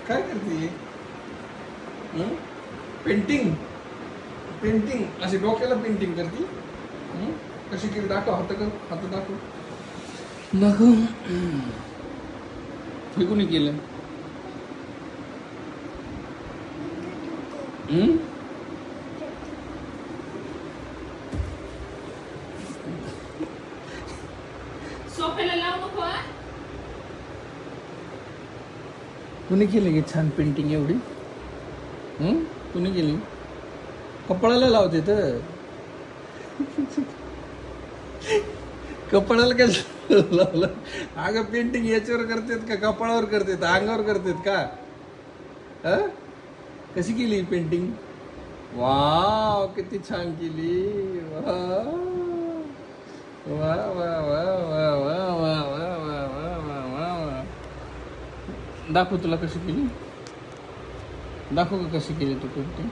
काय करते? Painting painting अशी डोक्याला पेंटिंग करते. कशी केली दाखव. हात दाखव. हे कोणी केलं? सोफ्याला लावू नको हा. कुणी केली की छान पेंटिंग एवढी? कुणी केली? कपाळाला लावते तर कपाळाला काय लावलं? अगं पेंटिंग याच्यावर करतेत का कपाळावर करतेत अंगावर करतेत का? कशी केली पेंटिंग? वाव किती छान केली. वा वा वा वा वा वा वा वा वा वा वा वा. दाखव तुला कशी केली. दाखव का कशी केली तू पेंटिंग.